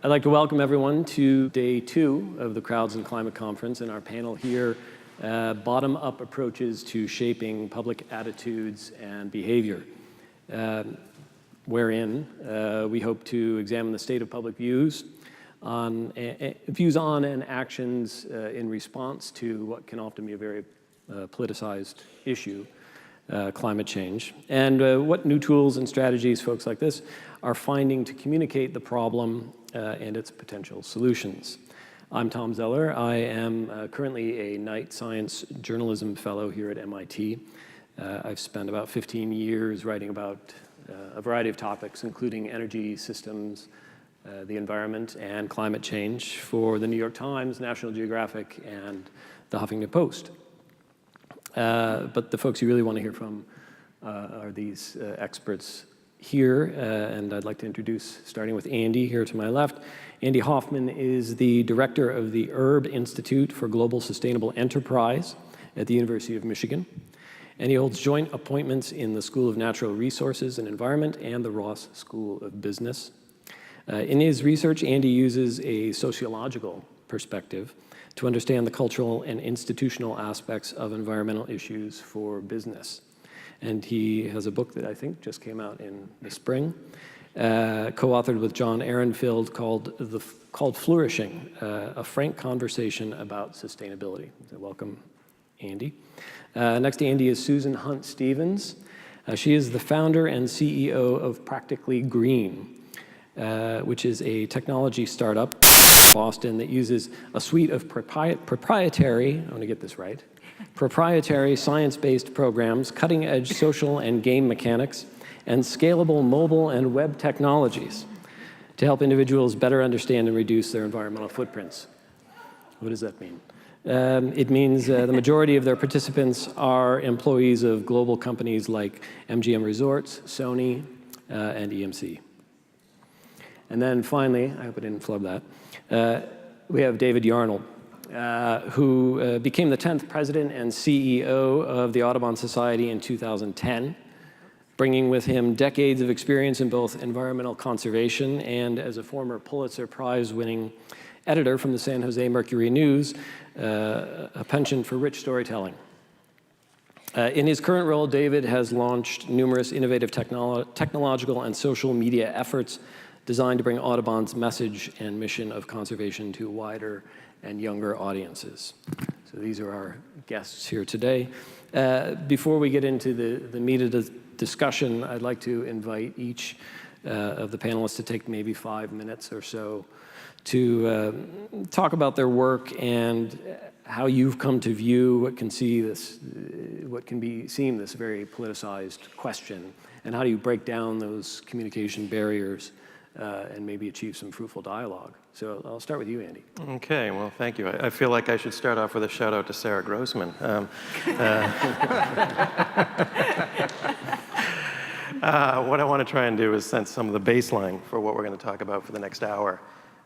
I'd like to welcome everyone to day 2 of the Crowds and Climate Conference and our panel here, bottom-up approaches to shaping public attitudes and behavior, wherein we hope to examine the state of public views on and actions in response to what can often be a very politicized issue, climate change, and what new tools and strategies folks like this are finding to communicate the problem and its potential solutions. I'm Tom Zeller. I am currently a Knight Science Journalism Fellow here at MIT. I've spent about 15 years writing about a variety of topics, including energy systems, the environment, and climate change for the New York Times, National Geographic, and the Huffington Post. But the folks you really want to hear from are these experts here, and I'd like to introduce, starting with Andy here to my left. Andy Hoffman is the director of the Urb Institute for Global Sustainable Enterprise at the University of Michigan, and he holds joint appointments in the School of Natural Resources and Environment and the Ross School of Business. In his research, Andy uses a sociological perspective to understand the cultural and institutional aspects of environmental issues for business. And he has a book that I think just came out in the spring, co-authored with John Ehrenfeld, called Flourishing, a frank conversation about sustainability. So welcome, Andy. Next to Andy is Susan Hunt Stevens. She is the founder and CEO of Practically Green, which is a technology startup in Boston that uses a suite of proprietary, I want to get this right, proprietary science-based programs, cutting-edge social and game mechanics, and scalable mobile and web technologies to help individuals better understand and reduce their environmental footprints. What does that mean? It means the majority of their participants are employees of global companies like MGM Resorts, Sony, and EMC. And then finally, I hope I didn't flub that, we have David Yarnold, who became the 10th president and CEO of the Audubon Society in 2010, bringing with him decades of experience in both environmental conservation and as a former Pulitzer Prize-winning editor from the San Jose Mercury News, a penchant for rich storytelling. In his current role, David has launched numerous innovative technological and social media efforts designed to bring Audubon's message and mission of conservation to wider and younger audiences. So these are our guests here today. Before we get into the meat of the discussion, I'd like to invite each of the panelists to take maybe 5 minutes or so to talk about their work and how you've come to view what can be seen this very politicized question, and how do you break down those communication barriers and maybe achieve some fruitful dialogue. So I'll start with you, Andy. Okay, well, thank you. I feel like I should start off with a shout out to Sarah Grossman. What I want to try and do is set some of the baseline for what we're going to talk about for the next hour,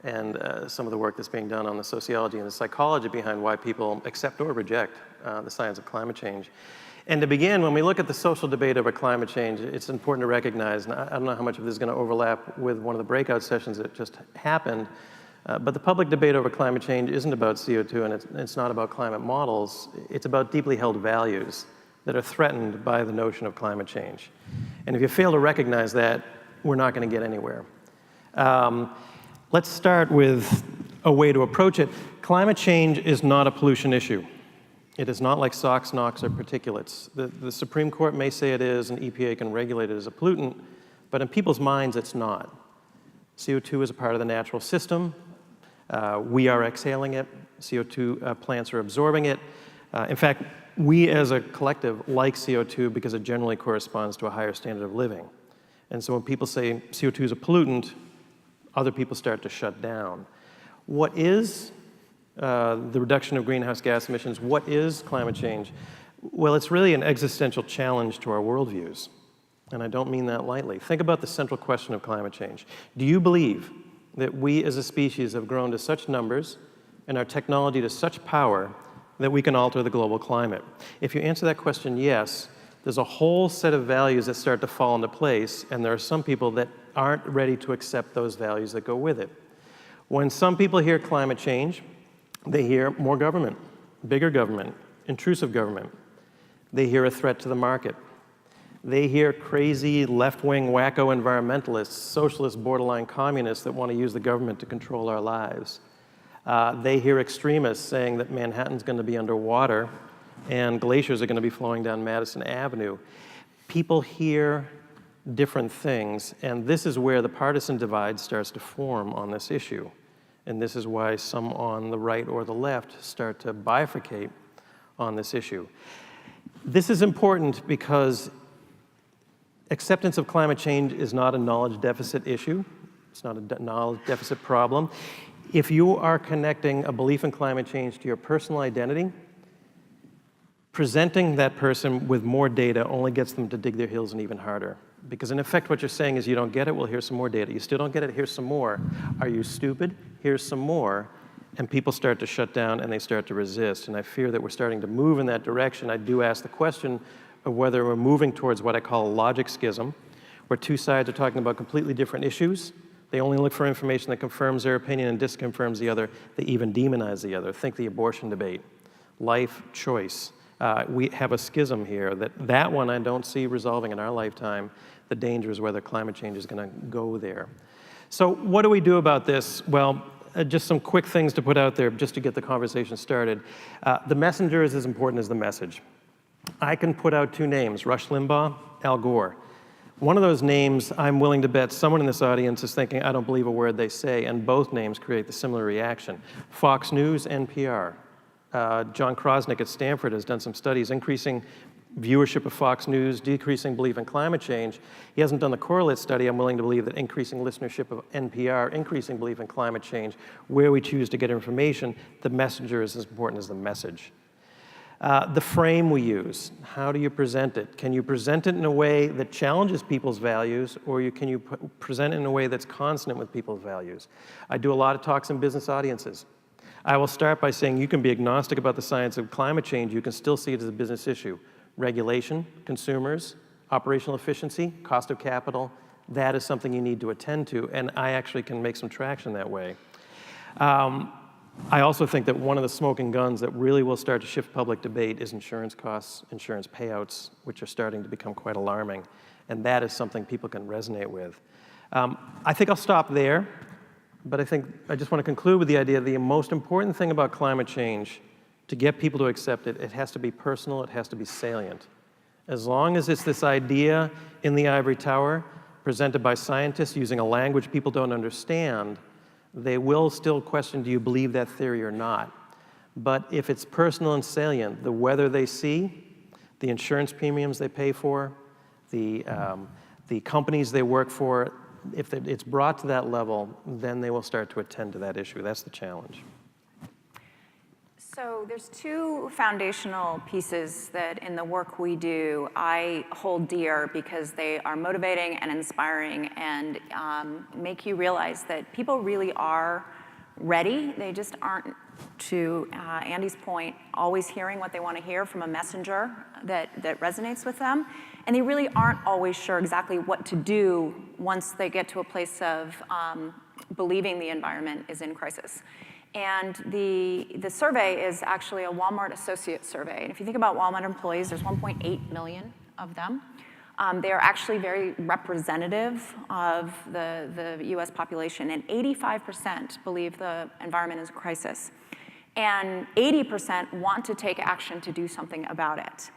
and some of the work that's being done on the sociology and the psychology behind why people accept or reject the science of climate change. And to begin, when we look at the social debate over climate change, it's important to recognize, and I don't know how much of this is going to overlap with one of the breakout sessions that just happened, but the public debate over climate change isn't about CO2, and it's not about climate models. It's about deeply held values that are threatened by the notion of climate change. And if you fail to recognize that, we're not going to get anywhere. Let's start with a way to approach it. Climate change is not a pollution issue. It is not like SOx, NOx, or particulates. The Supreme Court may say it is, and EPA can regulate it as a pollutant, but in people's minds, it's not. CO2 is a part of the natural system. We are exhaling it. CO2 plants are absorbing it. In fact, we as a collective like CO2 because it generally corresponds to a higher standard of living. And so when people say CO2 is a pollutant, other people start to shut down. What is the reduction of greenhouse gas emissions? What is climate change? Well, it's really an existential challenge to our worldviews. And I don't mean that lightly. Think about the central question of climate change. Do you believe that we as a species have grown to such numbers and our technology to such power that we can alter the global climate? If you answer that question yes, there's a whole set of values that start to fall into place, and there are some people that aren't ready to accept those values that go with it. When some people hear climate change, they hear more government, bigger government, intrusive government. They hear a threat to the market. They hear crazy left-wing wacko environmentalists, socialists, borderline communists that want to use the government to control our lives. They hear extremists saying that Manhattan's going to be underwater and glaciers are going to be flowing down Madison Avenue. People hear different things, and this is where the partisan divide starts to form on this issue. And this is why some on the right or the left start to bifurcate on this issue. This is important because acceptance of climate change is not a knowledge deficit issue. It's not a knowledge deficit problem. If you are connecting a belief in climate change to your personal identity, presenting that person with more data only gets them to dig their heels in even harder. Because in effect, what you're saying is you don't get it, well, here's some more data. You still don't get it, here's some more. Are you stupid? Here's some more. And people start to shut down and they start to resist. And I fear that we're starting to move in that direction. I do ask the question of whether we're moving towards what I call a logic schism, where two sides are talking about completely different issues. They only look for information that confirms their opinion and disconfirms the other. They even demonize the other. Think the abortion debate, life choice. We have a schism here that one I don't see resolving in our lifetime. The danger is whether climate change is going to go there. So what do we do about this? Well, just some quick things to put out there just to get the conversation started. The messenger is as important as the message. I can put out two names, Rush Limbaugh, Al Gore. One of those names, I'm willing to bet someone in this audience is thinking, I don't believe a word they say, and both names create the similar reaction. Fox News, NPR. John Krosnick at Stanford has done some studies increasing viewership of Fox News, decreasing belief in climate change. He hasn't done the correlate study. I'm willing to believe that increasing listenership of NPR, increasing belief in climate change, where we choose to get information, the messenger is as important as the message. The frame we use, how do you present it? Can you present it in a way that challenges people's values, or can you present it in a way that's consonant with people's values? I do a lot of talks in business audiences. I will start by saying you can be agnostic about the science of climate change. You can still see it as a business issue. Regulation, consumers, operational efficiency, cost of capital, that is something you need to attend to, and I actually can make some traction that way. I also think that one of the smoking guns that really will start to shift public debate is insurance costs, insurance payouts, which are starting to become quite alarming, and that is something people can resonate with. I think I'll stop there, but I just want to conclude with the idea that the most important thing about climate change, to get people to accept it, it has to be personal, it has to be salient. As long as it's this idea in the ivory tower, presented by scientists using a language people don't understand, they will still question, do you believe that theory or not? But if it's personal and salient, the weather they see, the insurance premiums they pay for, the companies they work for, if it's brought to that level, then they will start to attend to that issue. That's the challenge. So there's two foundational pieces that in the work we do I hold dear because they are motivating and inspiring and make you realize that people really are ready. They just aren't, to Andy's point, always hearing what they want to hear from a messenger that resonates with them. And they really aren't always sure exactly what to do once they get to a place of believing the environment is in crisis. And the survey is actually a Walmart associate survey. And if you think about Walmart employees, there's 1.8 million of them. They are actually very representative of the US population, and 85% believe the environment is a crisis. And 80% want to take action to do something about it.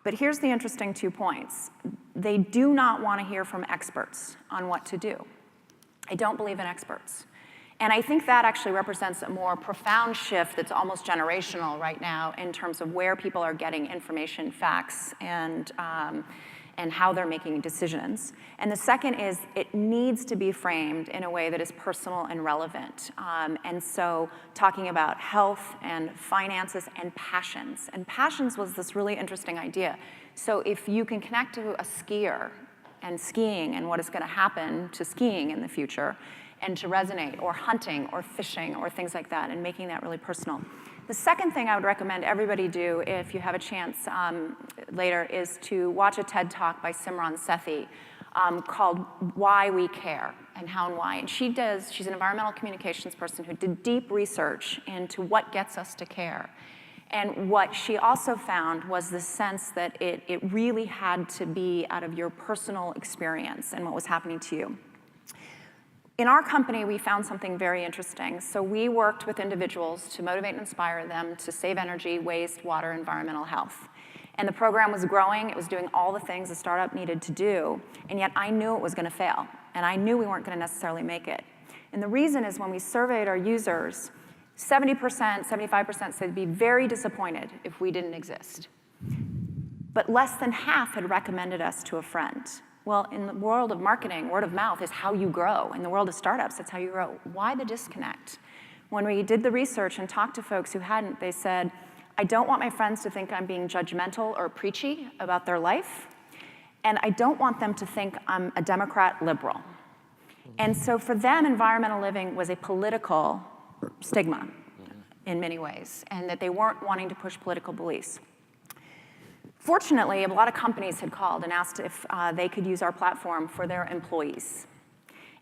But here's the interesting 2 points. They do not want to hear from experts on what to do. I don't believe in experts. And I think that actually represents a more profound shift that's almost generational right now in terms of where people are getting information, facts, and how they're making decisions. And the second is it needs to be framed in a way that is personal and relevant. And so talking about health and finances and passions. And passions was this really interesting idea. So if you can connect to a skier and skiing and what is going to happen to skiing in the future, and to resonate, or hunting, or fishing, or things like that, and making that really personal. The second thing I would recommend everybody do, if you have a chance later, is to watch a TED Talk by Simran Sethi called Why We Care. and how and why. And she's an environmental communications person who did deep research into what gets us to care. And what she also found was the sense that it really had to be out of your personal experience and what was happening to you. In our company, we found something very interesting. So we worked with individuals to motivate and inspire them to save energy, waste, water, environmental health. And the program was growing. It was doing all the things a startup needed to do. And yet I knew it was going to fail. And I knew we weren't going to necessarily make it. And the reason is when we surveyed our users, 70%, 75% said they'd be very disappointed if we didn't exist. But less than half had recommended us to a friend. Well, in the world of marketing, word of mouth is how you grow. In the world of startups, that's how you grow. Why the disconnect? When we did the research and talked to folks who hadn't, they said, I don't want my friends to think I'm being judgmental or preachy about their life, and I don't want them to think I'm a Democrat liberal. And so for them, environmental living was a political stigma in many ways, and that they weren't wanting to push political beliefs. Fortunately, a lot of companies had called and asked if they could use our platform for their employees.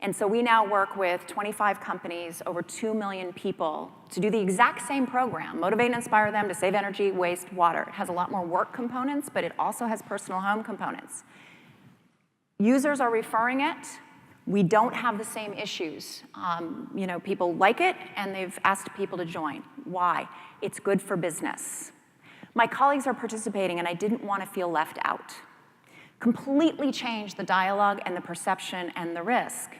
And so we now work with 25 companies, over 2 million people, to do the exact same program, motivate and inspire them to save energy, waste, water. It has a lot more work components, but it also has personal home components. Users are referring it. We don't have the same issues. People like it, and they've asked people to join. Why? It's good for business. My colleagues are participating, and I didn't want to feel left out. Completely changed the dialogue and the perception and the risk,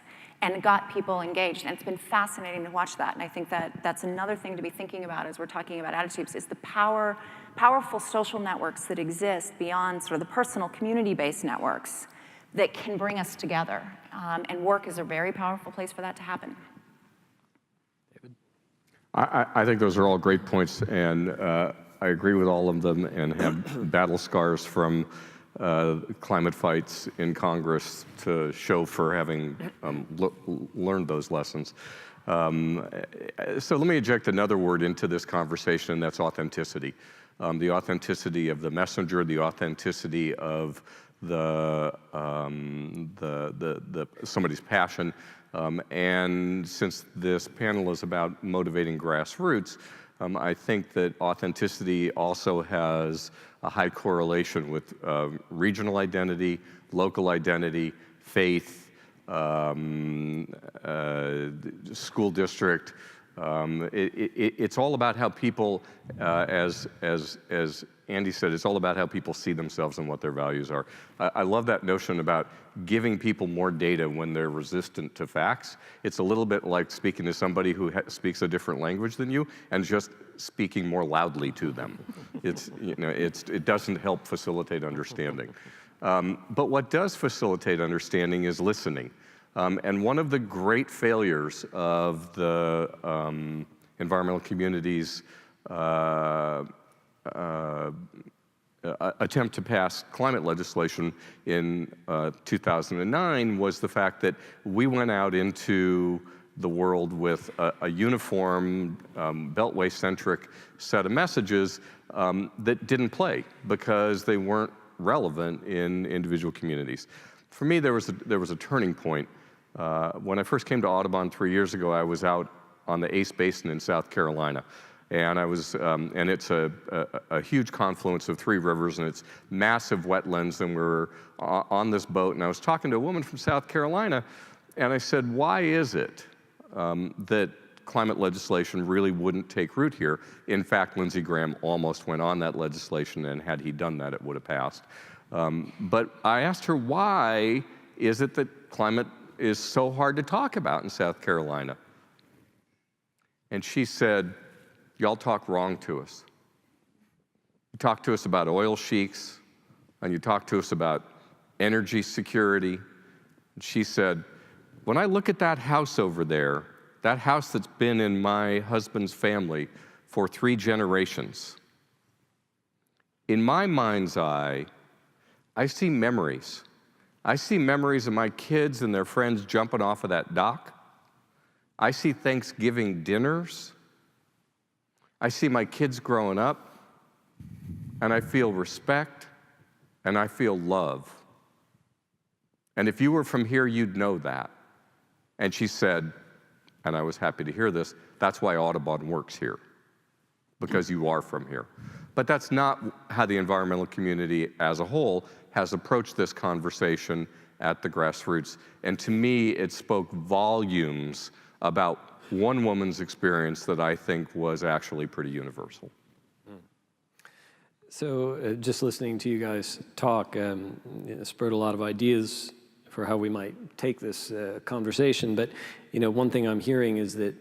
and got people engaged. And it's been fascinating to watch that. And I think that that's another thing to be thinking about as we're talking about attitudes, is the powerful social networks that exist beyond sort of the personal community-based networks that can bring us together. And work is a very powerful place for that to happen. David? I think those are all great points, and I agree with all of them, and have battle scars from climate fights in Congress to show for having learned those lessons. So let me inject another word into this conversation, and that's authenticity. The authenticity of the messenger, the authenticity of somebody's passion. And since this panel is about motivating grassroots, I think that authenticity also has a high correlation with regional identity, local identity, faith, school district. It's all about how people, as Andy said, it's all about how people see themselves and what their values are. I love that notion about giving people more data when they're resistant to facts. It's a little bit like speaking to somebody who speaks a different language than you and just speaking more loudly to them. It doesn't help facilitate understanding. But what does facilitate understanding is listening. And one of the great failures of the environmental community's attempt to pass climate legislation in 2009 was the fact that we went out into the world with a uniform, beltway-centric set of messages that didn't play because they weren't relevant in individual communities. For me, there was a turning point. When I first came to Audubon 3 years ago, I was out on the Ace Basin in South Carolina. And and it's a huge confluence of 3 rivers, and it's massive wetlands, and we're on this boat, and I was talking to a woman from South Carolina, and I said, why is it that climate legislation really wouldn't take root here? In fact, Lindsey Graham almost went on that legislation, and had he done that, it would have passed. But I asked her, why is it that climate is so hard to talk about in South Carolina? And she said, y'all talk wrong to us. You talk to us about oil sheiks, and you talk to us about energy security. And she said, when I look at that house over there, that house that's been in my husband's family for 3 generations, in my mind's eye, I see memories. I see memories of my kids and their friends jumping off of that dock. I see Thanksgiving dinners. I see my kids growing up, and I feel respect, and I feel love. And if you were from here, you'd know that. And she said, and I was happy to hear this, that's why Audubon works here, because you are from here. But that's not how the environmental community as a whole has approached this conversation at the grassroots. And to me, it spoke volumes about one woman's experience that I think was actually pretty universal. So just listening to you guys talk spurred a lot of ideas for how we might take this conversation. But one thing I'm hearing is that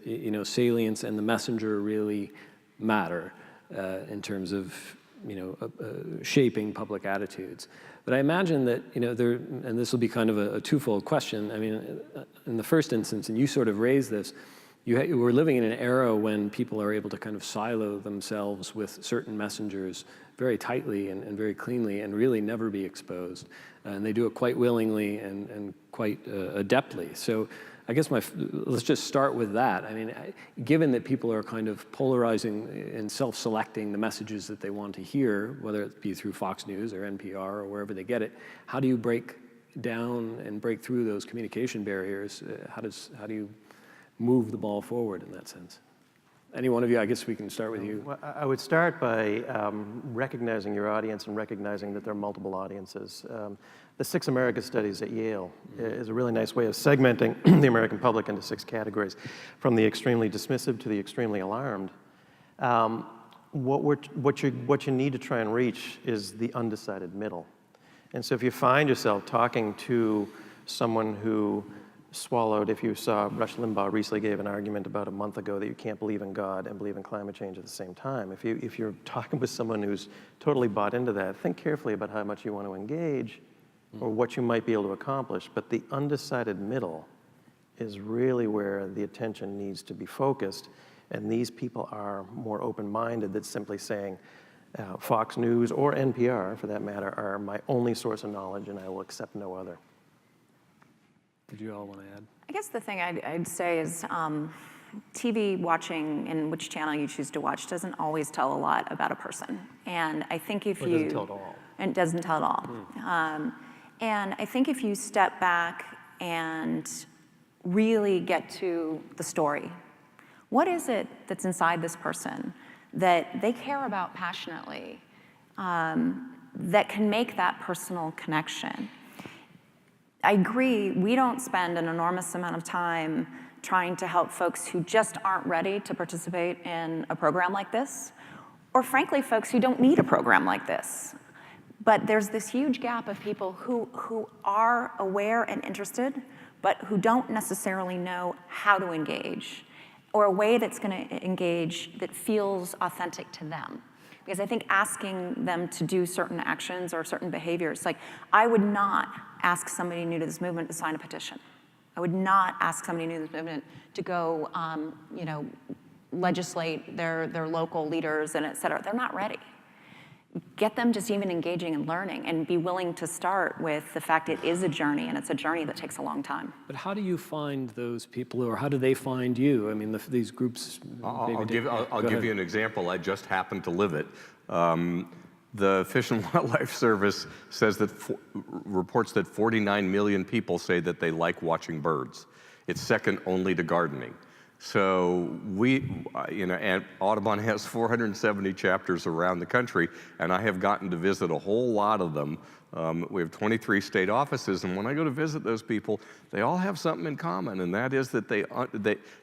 salience and the messenger really matter in terms of shaping public attitudes. But I imagine that and this will be kind of a twofold question. I mean, in the first instance, and you sort of raised this, we're living in an era when people are able to kind of silo themselves with certain messengers very tightly and very cleanly and really never be exposed. And they do it quite willingly and quite adeptly. So I guess let's just start with that. I mean, given that people are kind of polarizing and self-selecting the messages that they want to hear, whether it be through Fox News or NPR or wherever they get it, how do you break down and break through those communication barriers? How do you move the ball forward in that sense? Any one of you, I guess we can start with you. Well, I would start by recognizing your audience and recognizing that there are multiple audiences. The 6 America Studies at Yale is a really nice way of segmenting the American public into 6 categories, from the extremely dismissive to the extremely alarmed. What you need to try and reach is the undecided middle. And so if you find yourself talking to someone who swallowed, if you saw Rush Limbaugh recently gave an argument about a month ago that you can't believe in God and believe in climate change at the same time. If you're talking with someone who's totally bought into that, think carefully about how much you want to engage or what you might be able to accomplish. But the undecided middle is really where the attention needs to be focused. And these people are more open-minded than simply saying, Fox News or NPR, for that matter, are my only source of knowledge and I will accept no other. Did you all want to add? I guess the thing I'd say is TV watching and which channel you choose to watch doesn't always tell a lot about a person. And I think if It doesn't tell at all. And it doesn't tell at all. And I think if you step back and really get to the story, what is it that's inside this person that they care about passionately that can make that personal connection? I agree, we don't spend an enormous amount of time trying to help folks who just aren't ready to participate in a program like this, or frankly, folks who don't need a program like this. But there's this huge gap of people who are aware and interested, but who don't necessarily know how to engage, or a way that's gonna engage that feels authentic to them. Because I think asking them to do certain actions or certain behaviors, like I would not ask somebody new to this movement to sign a petition. I would not ask somebody new to this movement to go, legislate their local leaders and et cetera. They're not ready. Get them just even engaging and learning and be willing to start with the fact it is a journey and it's a journey that takes a long time. But how do you find those people, or how do they find you? I mean, these groups. I'll give you an example. I just happened to live it. The Fish and Wildlife Service says that reports that 49 million people say that they like watching birds. It's second only to gardening. So and Audubon has 470 chapters around the country, and I have gotten to visit a whole lot of them. We have 23 state offices, and when I go to visit those people, they all have something in common, and that is that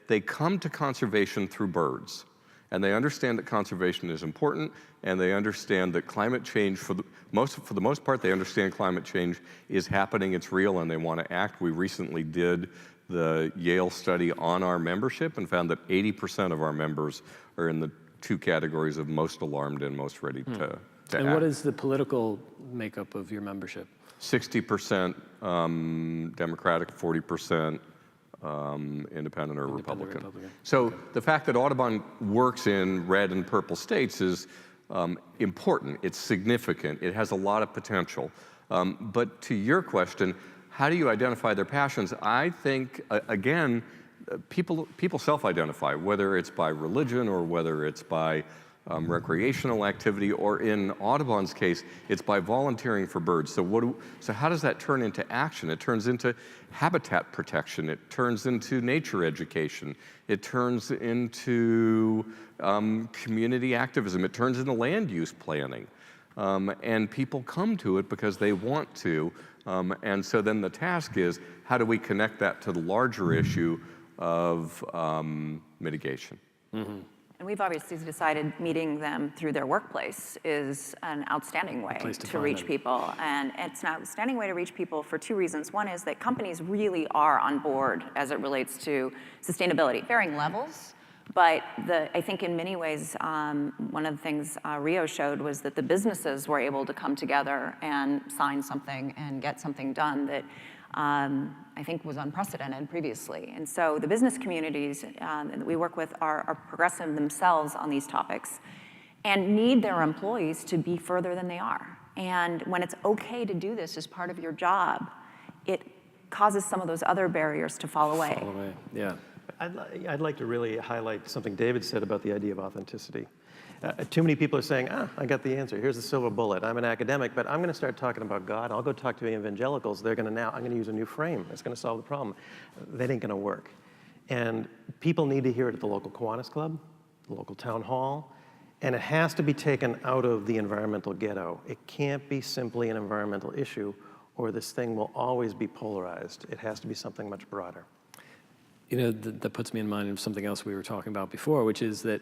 they come to conservation through birds. And they understand that conservation is important, and they understand that climate change, for the most part, they understand climate change is happening, it's real, and they want to act. We recently did the Yale study on our membership and found that 80% of our members are in the 2 categories of most alarmed and most ready to act. And what is the political makeup of your membership? 60% Democratic, 40% independent or Republican. So the fact that Audubon works in red and purple states is important. It's significant. It has a lot of potential. But to your question, how do you identify their passions? I think, again, people self-identify, whether it's by religion or whether it's by recreational activity, or in Audubon's case, it's by volunteering for birds. So how does that turn into action? It turns into habitat protection. It turns into nature education. It turns into community activism. It turns into land use planning. And people come to it because they want to. And so then the task is, how do we connect that to the larger issue of mitigation? Mm-hmm. And we've obviously decided meeting them through their workplace is an outstanding way to reach people. And it's an outstanding way to reach people for two reasons. One is that companies really are on board as it relates to sustainability, varying levels. But I think in many ways, one of the things Rio showed was that the businesses were able to come together and sign something and get something done that I think was unprecedented previously. And so the business communities that we work with are progressive themselves on these topics and need their employees to be further than they are. And when it's okay to do this as part of your job, it causes some of those other barriers to fall away. Fall away, yeah. I'd like to really highlight something David said about the idea of authenticity. Too many people are saying, I got the answer. Here's the silver bullet. I'm an academic, but I'm going to start talking about God. I'll go talk to the evangelicals. I'm going to use a new frame. It's going to solve the problem. That ain't going to work. And people need to hear it at the local Kiwanis Club, the local town hall, and it has to be taken out of the environmental ghetto. It can't be simply an environmental issue, or this thing will always be polarized. It has to be something much broader. You know, that puts me in mind of something else we were talking about before, which is that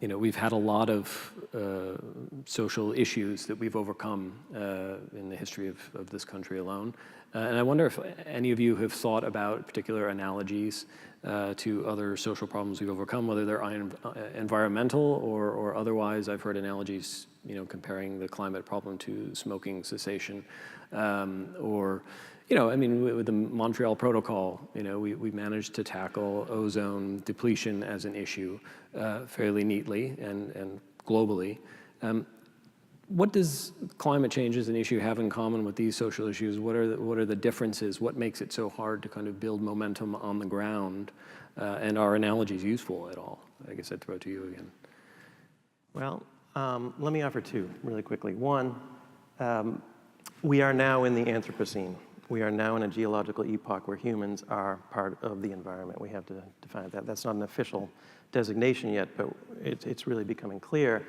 you know, we've had a lot of social issues that we've overcome in the history of this country alone. And I wonder if any of you have thought about particular analogies to other social problems we've overcome, whether they're environmental or otherwise. I've heard analogies, you know, comparing the climate problem to smoking cessation, or, you know, I mean, with the Montreal Protocol, you know, we managed to tackle ozone depletion as an issue fairly neatly and globally. What does climate change as an issue have in common with these social issues? What are the differences? What makes it so hard to kind of build momentum on the ground? And are analogies useful at all? I guess I'd throw it to you again. Well, let me offer two really quickly. One, we are now in the Anthropocene. We are now in a geological epoch where humans are part of the environment. We have to define that. That's not an official designation yet, but it's really becoming clear.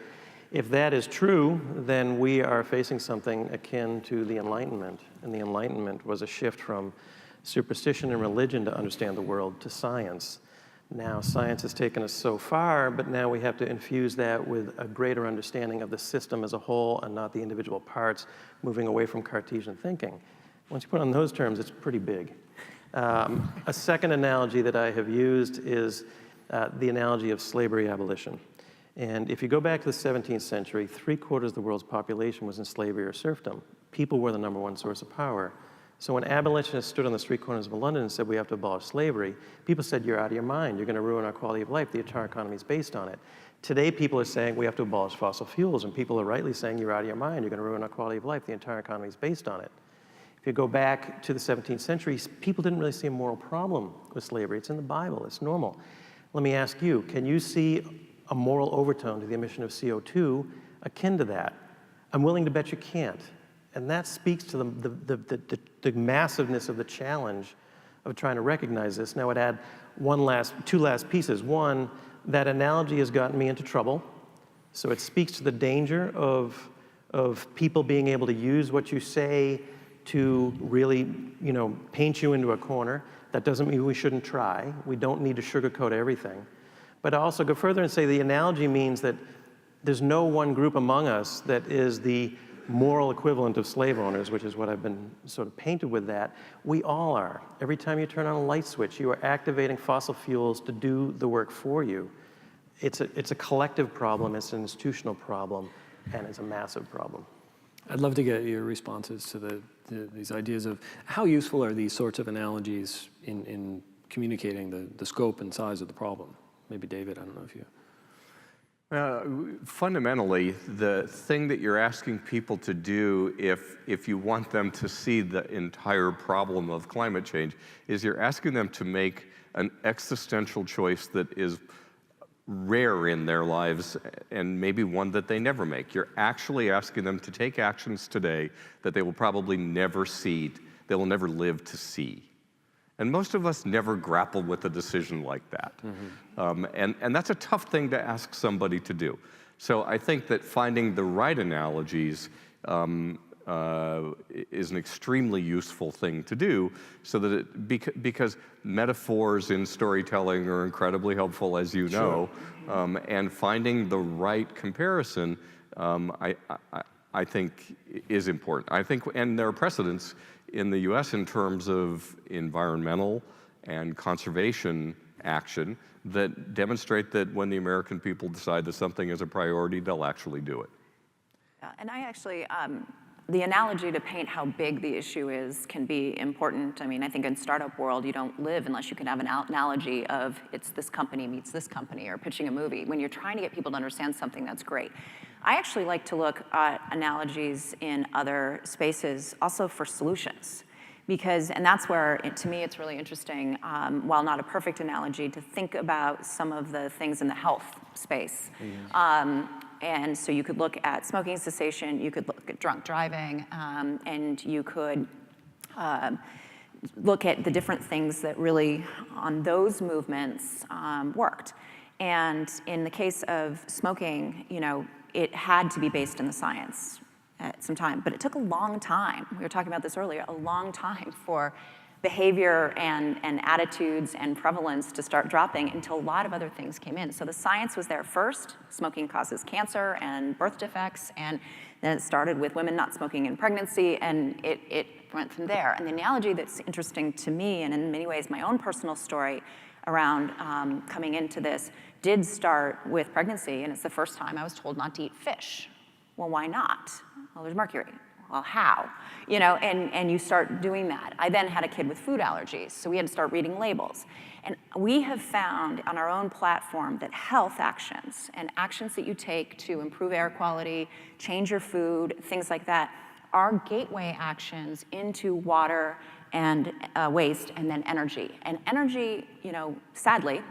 If that is true, then we are facing something akin to the Enlightenment. And the Enlightenment was a shift from superstition and religion to understand the world to science. Now, science has taken us so far, but now we have to infuse that with a greater understanding of the system as a whole and not the individual parts, moving away from Cartesian thinking. Once you put it on those terms, it's pretty big. A second analogy that I have used is the analogy of slavery abolition. And if you go back to the 17th century, 3/4 of the world's population was in slavery or serfdom. People were the #1 source of power. So when abolitionists stood on the street corners of London and said, we have to abolish slavery, people said, you're out of your mind. You're going to ruin our quality of life. The entire economy is based on it. Today, people are saying, we have to abolish fossil fuels. And people are rightly saying, you're out of your mind. You're going to ruin our quality of life. The entire economy is based on it. If you go back to the 17th century, people didn't really see a moral problem with slavery. It's in the Bible. It's normal. Let me ask you, can you see a moral overtone to the emission of CO2 akin to that? I'm willing to bet you can't. And that speaks to the massiveness of the challenge of trying to recognize this. Now, I'd add two last pieces. One, that analogy has gotten me into trouble. So it speaks to the danger of people being able to use what you say to really, you know, paint you into a corner. That doesn't mean we shouldn't try. We don't need to sugarcoat everything. But I also go further and say the analogy means that there's no one group among us that is the moral equivalent of slave owners, which is what I've been sort of painted with that. We all are. Every time you turn on a light switch, you are activating fossil fuels to do the work for you. It's a collective problem, it's an institutional problem, and it's a massive problem. I'd love to get your responses to these ideas of how useful are these sorts of analogies in communicating the scope and size of the problem. Maybe David, I don't know if you... Fundamentally, the thing that you're asking people to do if you want them to see the entire problem of climate change is you're asking them to make an existential choice that is rare in their lives, and maybe one that they never make. You're actually asking them to take actions today that they will probably never see, they will never live to see. And most of us never grapple with a decision like that. And that's a tough thing to ask somebody to do. So I think that finding the right analogies is an extremely useful thing to do, so that because metaphors in storytelling are incredibly helpful, as you know, and finding the right comparison, I think is important. I think, and there are precedents in the US in terms of environmental and conservation action that demonstrate that when the American people decide that something is a priority, they'll actually do it. Yeah, and I actually, the analogy to paint how big the issue is can be important. I mean, I think in startup world, you don't live unless you can have an analogy of it's this company meets this company, or pitching a movie. When you're trying to get people to understand something, that's great. I actually like to look at analogies in other spaces also for solutions. Because, and that's where, to me, it's really interesting, while not a perfect analogy, to think about some of the things in the health space. And so you could look at smoking cessation, you could look at drunk driving, and you could look at the different things that really, on those movements, worked. And in the case of smoking, you know, it had to be based in the science at some time, but it took a long time. We were talking about this earlier, a long time for behavior and attitudes and prevalence to start dropping until a lot of other things came in. So the science was there first. Smoking causes cancer and birth defects, and then it started with women not smoking in pregnancy, and it went from there. And the analogy that's interesting to me, and in many ways my own personal story around coming into this, did start with pregnancy, and it's the first time I was told not to eat fish. Well, why not? Well, there's mercury. Well, how? You know, and you start doing that. I then had a kid with food allergies, so we had to start reading labels. And we have found on our own platform that health actions and actions that you take to improve air quality, change your food, things like that, are gateway actions into water and waste, and then energy. And energy, you know, sadly,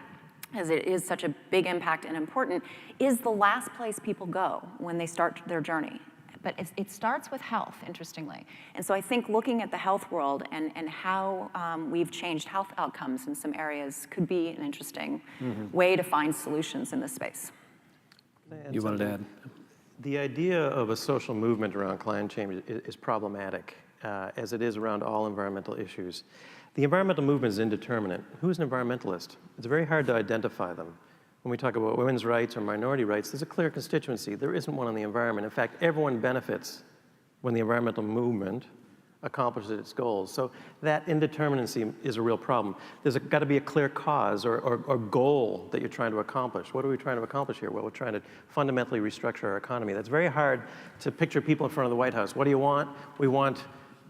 as it is such a big impact and important, is the last place people go when they start their journey. But it starts with health, interestingly. And so I think looking at the health world and how we've changed health outcomes in some areas could be an interesting way to find solutions in this space. You wanted to add? The idea of a social movement around climate change is problematic, as it is around all environmental issues. The environmental movement is indeterminate. Who's an environmentalist? It's very hard to identify them. When we talk about women's rights or minority rights, there's a clear constituency. There isn't one on the environment. In fact, everyone benefits when the environmental movement accomplishes its goals. So that indeterminacy is a real problem. There's got to be a clear cause or goal that you're trying to accomplish. What are we trying to accomplish here? Well, we're trying to fundamentally restructure our economy. That's very hard to picture people in front of the White House. What do you want? We want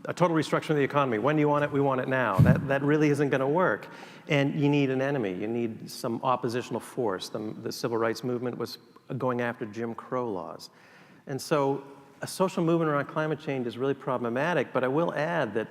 a total restructuring of the economy. When do you want it? We want it now. That really isn't going to work. And you need an enemy. You need some oppositional force. The civil rights movement was going after Jim Crow laws. And so a social movement around climate change is really problematic, but I will add that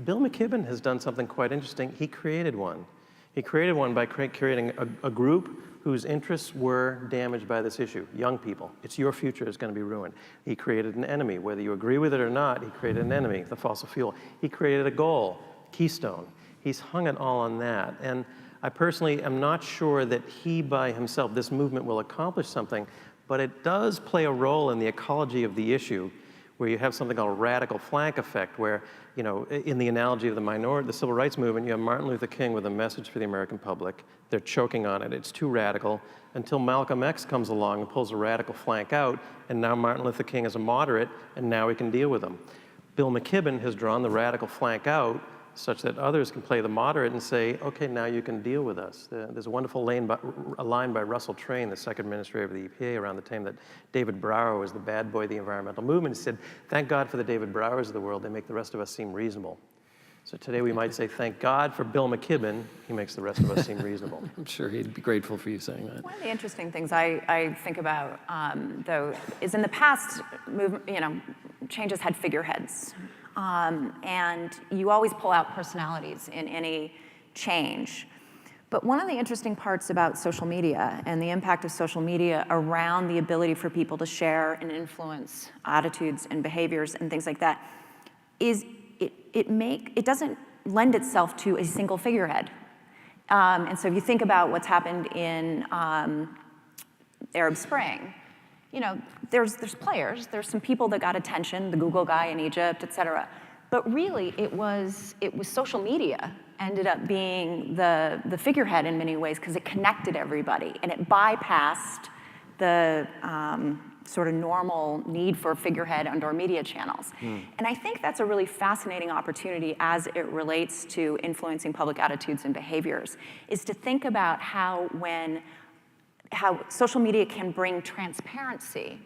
Bill McKibben has done something quite interesting. He created one. He created one by creating a group whose interests were damaged by this issue, young people. It's your future is going to be ruined. He created an enemy. Whether you agree with it or not, he created an enemy, the fossil fuel. He created a goal, Keystone. He's hung it all on that. And I personally am not sure that he by himself, this movement will accomplish something, but it does play a role in the ecology of the issue, where you have something called a radical flank effect, where, you know, in the analogy of the civil rights movement, you have Martin Luther King with a message for the American public. They're choking on it. It's too radical, until Malcolm X comes along and pulls a radical flank out, and now Martin Luther King is a moderate, and now we can deal with them. Bill McKibben has drawn the radical flank out such that others can play the moderate and say, okay, now you can deal with us. There's a wonderful line by Russell Train, the second administrator of the EPA, around the time that David Brower was the bad boy of the environmental movement. He said, thank God for the David Browers of the world. They make the rest of us seem reasonable. So today we might say, thank God for Bill McKibben. He makes the rest of us seem reasonable. I'm sure he'd be grateful for you saying that. One of the interesting things I think about, though, is in the past, changes had figureheads. And you always pull out personalities in any change. But one of the interesting parts about social media and the impact of social media around the ability for people to share and influence attitudes and behaviors and things like that is it doesn't lend itself to a single figurehead. And so if you think about what's happened in Arab Spring, you know, there's players, there's some people that got attention, the Google guy in Egypt, et cetera. But really, it was social media ended up being the figurehead in many ways because it connected everybody and it bypassed the sort of normal need for a figurehead under media channels. And I think that's a really fascinating opportunity as it relates to influencing public attitudes and behaviors, is to think about how social media can bring transparency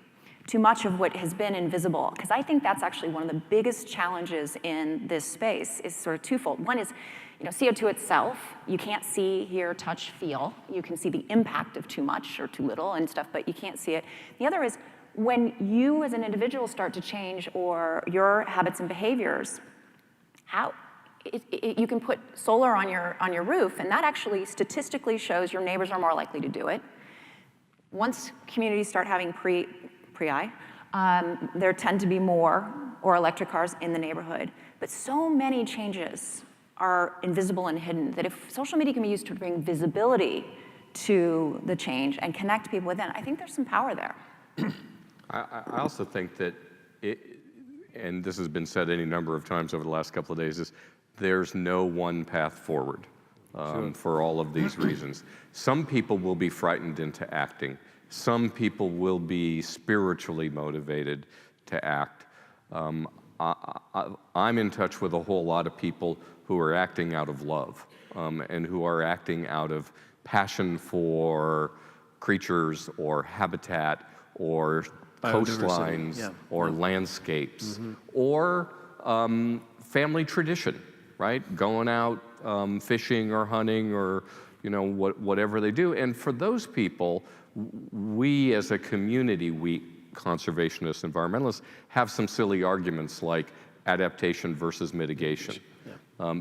to much of what has been invisible. Because I think that's actually one of the biggest challenges in this space is sort of twofold. One is, you know, CO2 itself, you can't see, hear, touch, feel. You can see the impact of too much or too little and stuff, but you can't see it. The other is when you as an individual start to change or your habits and behaviors, you can put solar on your roof, and that actually statistically shows your neighbors are more likely to do it. Once communities start having there tend to be more or electric cars in the neighborhood. But so many changes are invisible and hidden that if social media can be used to bring visibility to the change and connect people within, I think there's some power there. I also think that, and this has been said any number of times over the last couple of days, is there's no one path forward for all of these reasons. Some people will be frightened into acting. Some people will be spiritually motivated to act. I'm in touch with a whole lot of people who are acting out of love and who are acting out of passion for creatures or habitat or coastlines or landscapes or family tradition, right? Going out fishing or hunting or whatever they do. And for those people, we as a community, we conservationists, environmentalists, have some silly arguments like adaptation versus mitigation.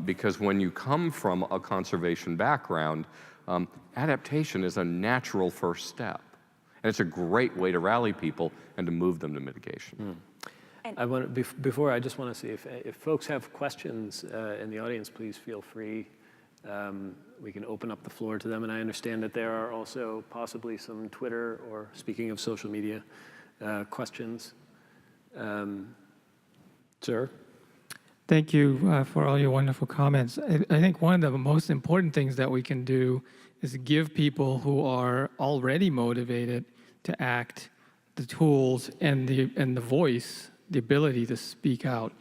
Because when you come from a conservation background, adaptation is a natural first step. And it's a great way to rally people and to move them to mitigation. Before, I just want to see if folks have questions in the audience, please feel free. We can open up the floor to them, and I understand that there are also possibly some Twitter or, speaking of social media, questions. Sir? Thank you for all your wonderful comments. I think one of the most important things that we can do is give people who are already motivated to act the tools and the voice, the ability to speak out.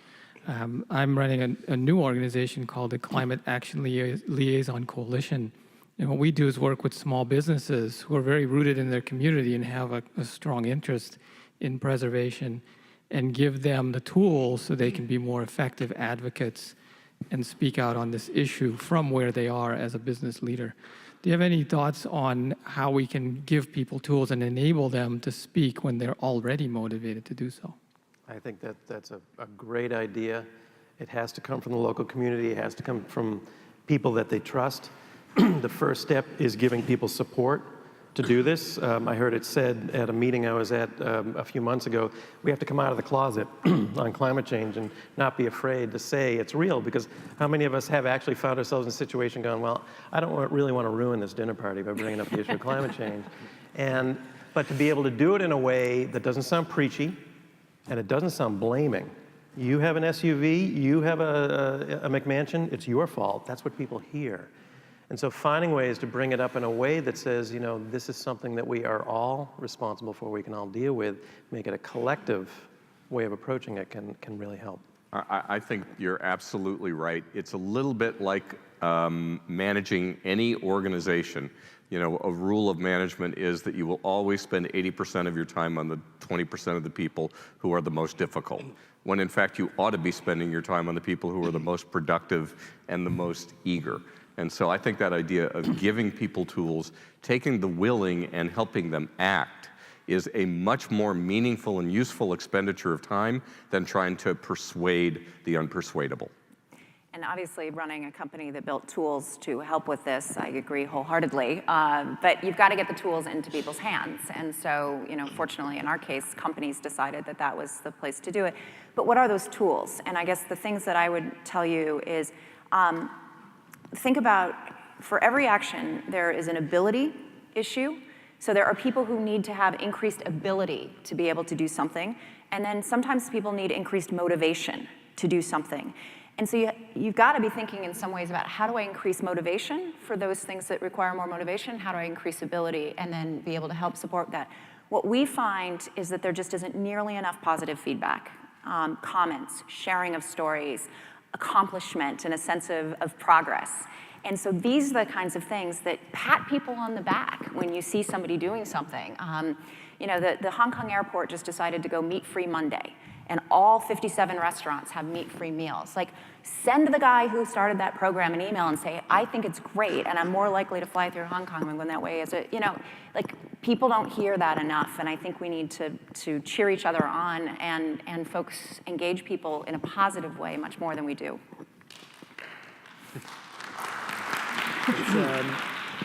I'm running a new organization called the Climate Action Liaison Coalition. And what we do is work with small businesses who are very rooted in their community and have a strong interest in preservation and give them the tools so they can be more effective advocates and speak out on this issue from where they are as a business leader. Do you have any thoughts on how we can give people tools and enable them to speak when they're already motivated to do so? I think that's a great idea. It has to come from the local community. It has to come from people that they trust. The first step is giving people support to do this. I heard it said at a meeting I was at a few months ago, we have to come out of the closet on climate change and not be afraid to say it's real, because how many of us have actually found ourselves in a situation going, well, I don't really want to ruin this dinner party by bringing up the issue of climate change. But to be able to do it in a way that doesn't sound preachy, and it doesn't sound blaming. You have an SUV, you have a McMansion, it's your fault. That's what people hear. And so finding ways to bring it up in a way that says, this is something that we are all responsible for, we can all deal with, make it a collective way of approaching it can really help. I think you're absolutely right. It's a little bit like managing any organization. A rule of management is that you will always spend 80% of your time on the 20% of the people who are the most difficult, when in fact you ought to be spending your time on the people who are the most productive and the most eager. And so I think that idea of giving people tools, taking the willing and helping them act, is a much more meaningful and useful expenditure of time than trying to persuade the unpersuadable. and obviously running a company that built tools to help with this, I agree wholeheartedly, but you've got to get the tools into people's hands. And so, fortunately in our case, companies decided that that was the place to do it. But what are those tools? And I guess the things that I would tell you is, think about, for every action, there is an ability issue. So there are people who need to have increased ability to be able to do something, and then sometimes people need increased motivation to do something. And so you've got to be thinking in some ways about, how do I increase motivation for those things that require more motivation? How do I increase ability and then be able to help support that? What we find is that there just isn't nearly enough positive feedback, comments, sharing of stories, accomplishment, and a sense of progress. And so these are the kinds of things that pat people on the back when you see somebody doing something. The Hong Kong airport just decided to go meat-free Monday, and all 57 restaurants have meat-free meals. Like, send the guy who started that program an email and say, I think it's great, and I'm more likely to fly through Hong Kong when that way is it. People don't hear that enough, and I think we need to cheer each other on and folks engage people in a positive way much more than we do.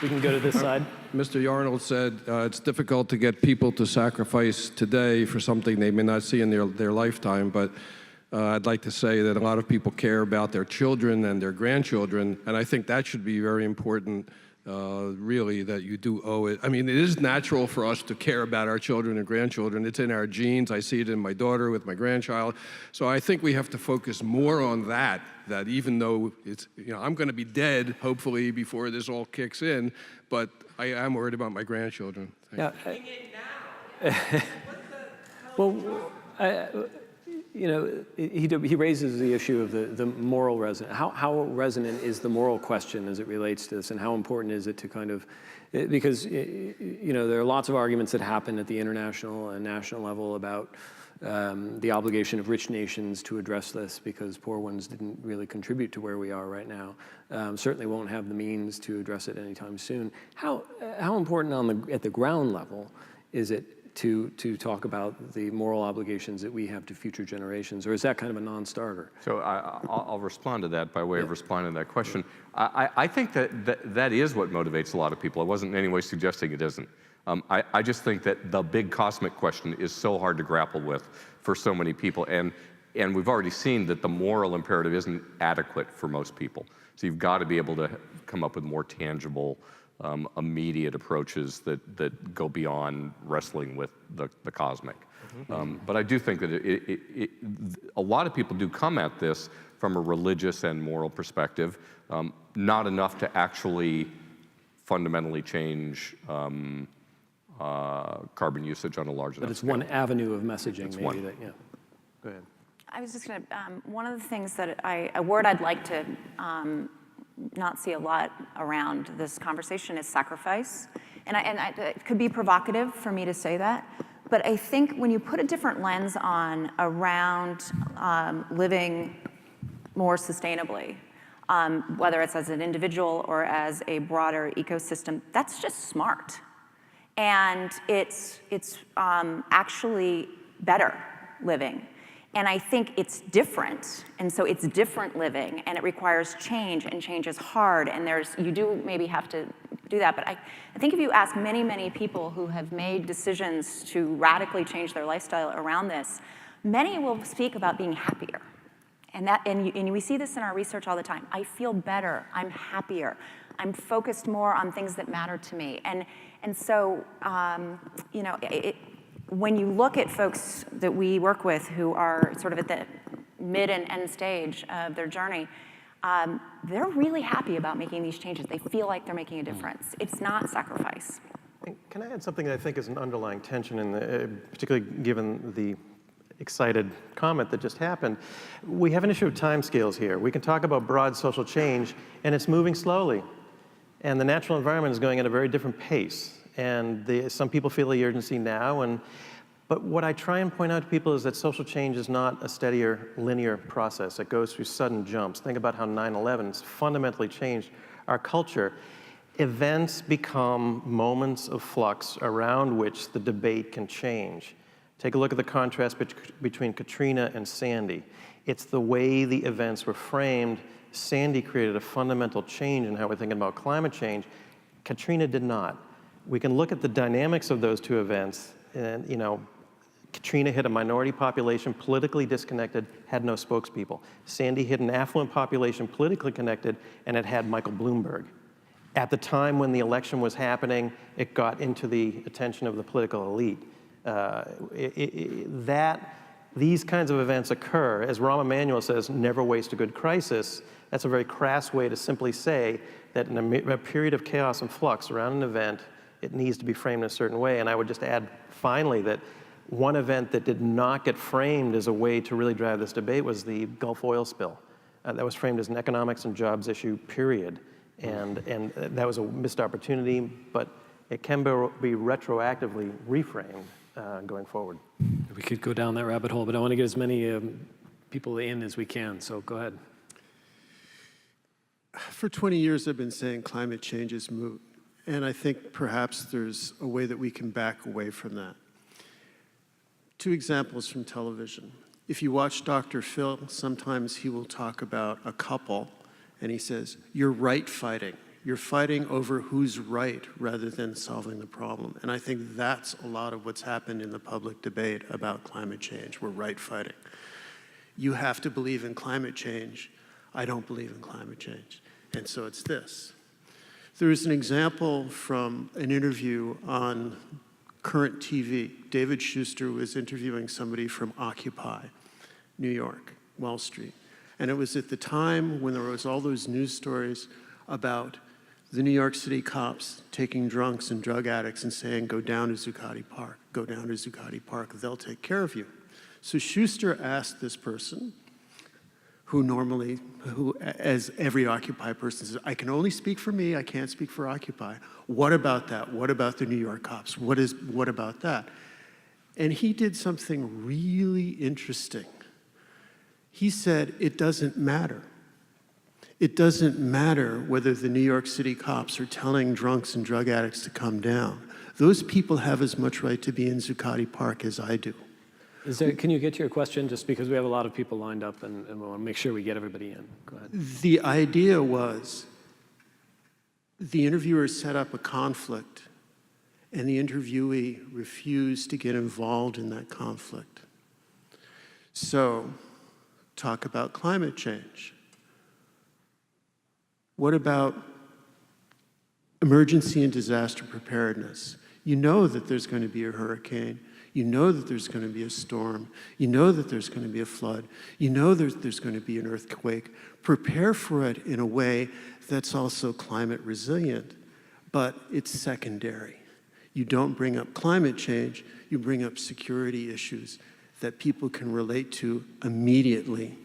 We can go to this side. Mr. Yarnold said it's difficult to get people to sacrifice today for something they may not see in their lifetime, but I'd like to say that a lot of people care about their children and their grandchildren, and I think that should be very important, really, that you do owe it. I mean, it is natural for us to care about our children and grandchildren. It's in our genes. I see it in my daughter with my grandchild. So I think we have to focus more on that even though it's, I'm going to be dead, hopefully, before this all kicks in, but I am worried about my grandchildren. He raises the issue of the moral resonance. How resonant is the moral question as it relates to this, and how important is it to kind of, because there are lots of arguments that happen at the international and national level about the obligation of rich nations to address this because poor ones didn't really contribute to where we are right now. Certainly won't have the means to address it anytime soon. How important at the ground level is it to talk about the moral obligations that we have to future generations, or is that kind of a non-starter? So I'll respond to that by way of responding to that question. I think that is what motivates a lot of people. I wasn't in any way suggesting it isn't. I just think that the big cosmic question is so hard to grapple with for so many people, and we've already seen that the moral imperative isn't adequate for most people. So you've got to be able to come up with more tangible, immediate approaches that go beyond wrestling with the cosmic. But I do think that a lot of people do come at this from a religious and moral perspective, not enough to actually fundamentally change carbon usage on a large enough But it's scale. one avenue of messaging, It's maybe. one. Go ahead. I was just going to, one of the things that a word I'd like to not see a lot around this conversation is sacrifice. And it could be provocative for me to say that, but I think when you put a different lens on around living more sustainably, whether it's as an individual or as a broader ecosystem, that's just smart. And it's actually better living. And I think it's different, and so it's different living, and it requires change, and change is hard, and you do maybe have to do that. But I think if you ask many, many people who have made decisions to radically change their lifestyle around this, many will speak about being happier. And we see this in our research all the time. I feel better, I'm happier, I'm focused more on things that matter to me. And so, when you look at folks that we work with who are sort of at the mid and end stage of their journey, they're really happy about making these changes. They feel like they're making a difference. It's not sacrifice. Can I add something that I think is an underlying tension, particularly given the excited comment that just happened? We have an issue of timescales here. We can talk about broad social change, and it's moving slowly. And the natural environment is going at a very different pace. And some people feel the urgency now. But what I try and point out to people is that social change is not a steadier, linear process. It goes through sudden jumps. Think about how 9/11 has fundamentally changed our culture. Events become moments of flux around which the debate can change. Take a look at the contrast between Katrina and Sandy. It's the way the events were framed Sandy created a fundamental change in how we're thinking about climate change. Katrina did not. We can look at the dynamics of those two events, and Katrina hit a minority population, politically disconnected, had no spokespeople. Sandy hit an affluent population, politically connected, and it had Michael Bloomberg. At the time when the election was happening, it got into the attention of the political elite. These kinds of events occur. As Rahm Emanuel says, never waste a good crisis. That's a very crass way to simply say that in a period of chaos and flux around an event, it needs to be framed in a certain way. And I would just add, finally, that one event that did not get framed as a way to really drive this debate was the Gulf oil spill. That was framed as an economics and jobs issue, period. And that was a missed opportunity, but it can be retroactively reframed going forward. We could go down that rabbit hole, but I want to get as many people in as we can, so go ahead. For 20 years, I've been saying climate change is moot, and I think perhaps there's a way that we can back away from that. 2 examples from television. If you watch Dr. Phil, sometimes he will talk about a couple, and he says, "You're right fighting. You're fighting over who's right rather than solving the problem." And I think that's a lot of what's happened in the public debate about climate change. We're right fighting. You have to believe in climate change. I don't believe in climate change. And so it's this. There is an example from an interview on current TV. David Schuster was interviewing somebody from Occupy, New York, Wall Street. And it was at the time when there was all those news stories about the New York City cops taking drunks and drug addicts and saying, "Go down to Zuccotti Park, go down to Zuccotti Park, they'll take care of you." So Schuster asked this person, who as every Occupy person says, "I can only speak for me, I can't speak for Occupy. What about that? What about the New York cops? What about that?" And he did something really interesting. He said, it doesn't matter. It doesn't matter whether the New York City cops are telling drunks and drug addicts to come down. Those people have as much right to be in Zuccotti Park as I do. Can you get to your question, just because we have a lot of people lined up and we want to make sure we get everybody in? Go ahead. The idea was the interviewer set up a conflict and the interviewee refused to get involved in that conflict. So, talk about climate change. What about emergency and disaster preparedness? You know that there's going to be a hurricane. You know that there's going to be a storm. You know that there's going to be a flood. You know there's going to be an earthquake. Prepare for it in a way that's also climate resilient, but it's secondary. You don't bring up climate change, you bring up security issues that people can relate to immediately,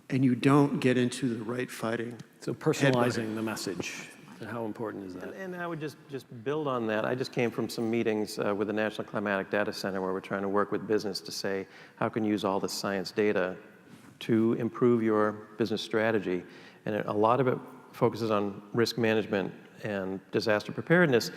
and you don't get into the right fighting. So personalizing the message, how important is that? And I would just build on that. I just came from some meetings with the National Climatic Data Center where we're trying to work with business to say, how can you use all this science data to improve your business strategy? And a lot of it focuses on risk management and disaster preparedness.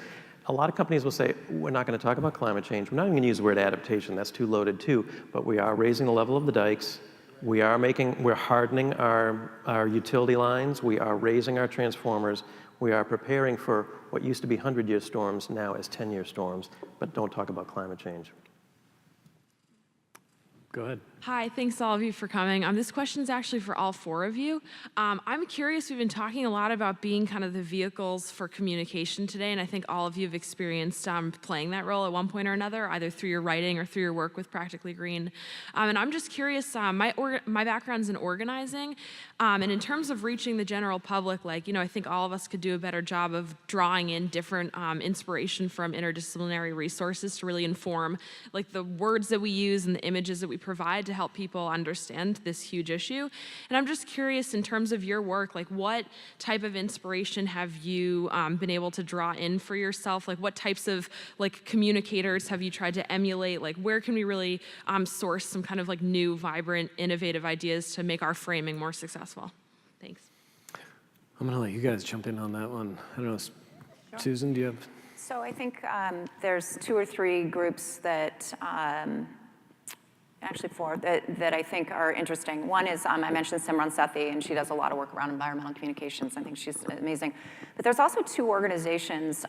A lot of companies will say, we're not going to talk about climate change. We're not even going to use the word adaptation. That's too loaded too. But we are raising the level of the dikes. We're hardening our utility lines. We are raising our transformers. We are preparing for what used to be 100-year storms now as 10-year storms, but don't talk about climate change. Go ahead. Hi, thanks all of you for coming. This question is actually for all 4 of you. I'm curious, we've been talking a lot about being kind of the vehicles for communication today, and I think all of you have experienced playing that role at one point or another, either through your writing or through your work with Practically Green. And I'm just curious, my background's in organizing, and in terms of reaching the general public, I think all of us could do a better job of drawing in different inspiration from interdisciplinary resources to really inform the words that we use and the images that we provide to help people understand this huge issue. And I'm just curious, in terms of your work, what type of inspiration have you been able to draw in for yourself? What types of communicators have you tried to emulate? Where can we really source some kind of new, vibrant, innovative ideas to make our framing more successful? Thanks. I'm going to let you guys jump in on that one. I don't know, Susan, do you have? So I think there's 2 or 3 groups that actually 4 that I think are interesting. One is, I mentioned Simran Sethi, and she does a lot of work around environmental communications. I think she's amazing. But there's also 2 organizations.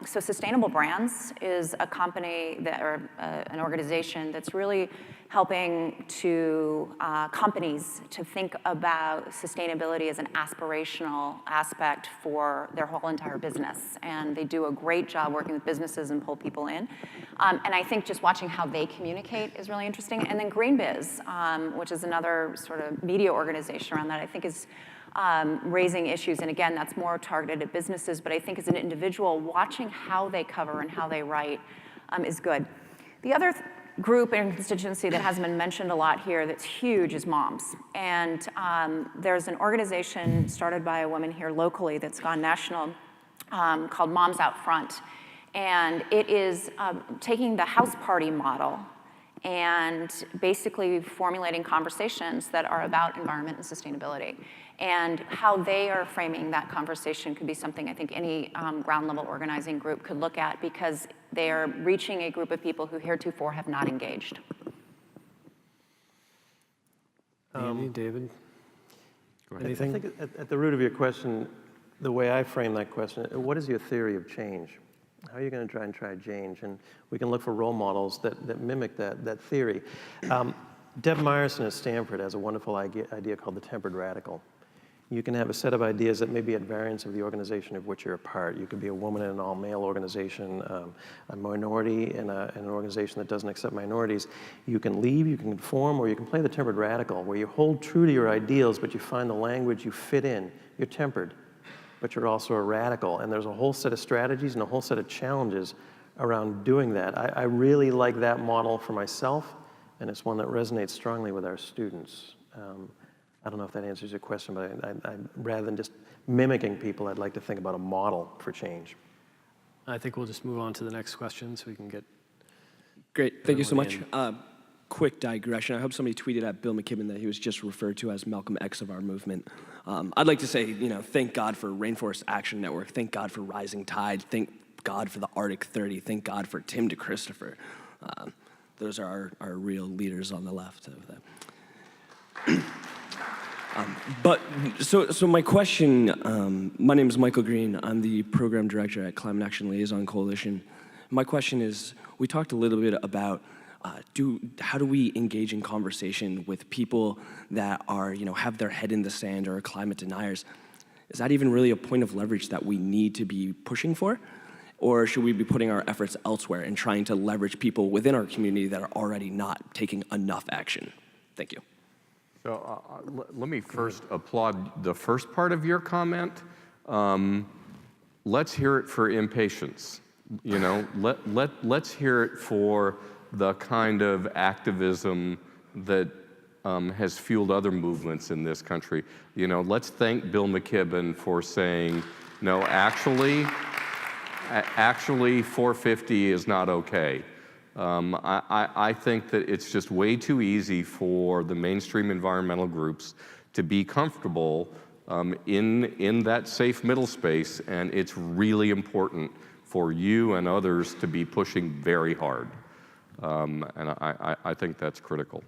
So Sustainable Brands is a company or an organization that's really helping to companies to think about sustainability as an aspirational aspect for their whole entire business. And they do a great job working with businesses and pull people in. And I think just watching how they communicate is really interesting. And then GreenBiz, which is another sort of media organization around that, I think is raising issues. And again, that's more targeted at businesses, but I think as an individual, watching how they cover and how they write is good. The other group and constituency that hasn't been mentioned a lot here that's huge is moms. And there's an organization started by a woman here locally that's gone national called Moms Out Front. And it is taking the house party model and basically formulating conversations that are about environment and sustainability. And how they are framing that conversation could be something I think any ground level organizing group could look at, because they are reaching a group of people who heretofore have not engaged. Andy, David? Anything? I think at the root of your question, the way I frame that question, what is your theory of change? How are you going to try change? And we can look for role models that mimic that theory. Deb Meyerson at Stanford has a wonderful idea called the tempered radical. You can have a set of ideas that may be at variance of the organization of which you're a part. You could be a woman in an all-male organization, a minority in an organization that doesn't accept minorities. You can leave, you can conform, or you can play the tempered radical, where you hold true to your ideals, but you find the language you fit in. You're tempered, but you're also a radical. And there's a whole set of strategies and a whole set of challenges around doing that. I really like that model for myself, and it's one that resonates strongly with our students. I don't know if that answers your question, but rather than just mimicking people, I'd like to think about a model for change. I think we'll just move on to the next question so we can get. Great, thank you so much. in. Quick digression. I hope somebody tweeted at Bill McKibben that he was just referred to as Malcolm X of our movement. I'd like to say, thank God for Rainforest Action Network. Thank God for Rising Tide. Thank God for the Arctic 30. Thank God for Tim DeChristopher. Those are our real leaders on the left of that. So my question, my name is Michael Green. I'm the program director at Climate Action Liaison Coalition. My question is, we talked a little bit about how do we engage in conversation with people that are, have their head in the sand or are climate deniers? Is that even really a point of leverage that we need to be pushing for? Or should we be putting our efforts elsewhere and trying to leverage people within our community that are already not taking enough action? Thank you. So let me first applaud the first part of your comment. Let's hear it for impatience. Let's hear it for the kind of activism that has fueled other movements in this country. Let's thank Bill McKibben for saying, no, actually 450 is not okay. I think that it's just way too easy for the mainstream environmental groups to be comfortable in that safe middle space, and it's really important for you and others to be pushing very hard. And I think that's critical.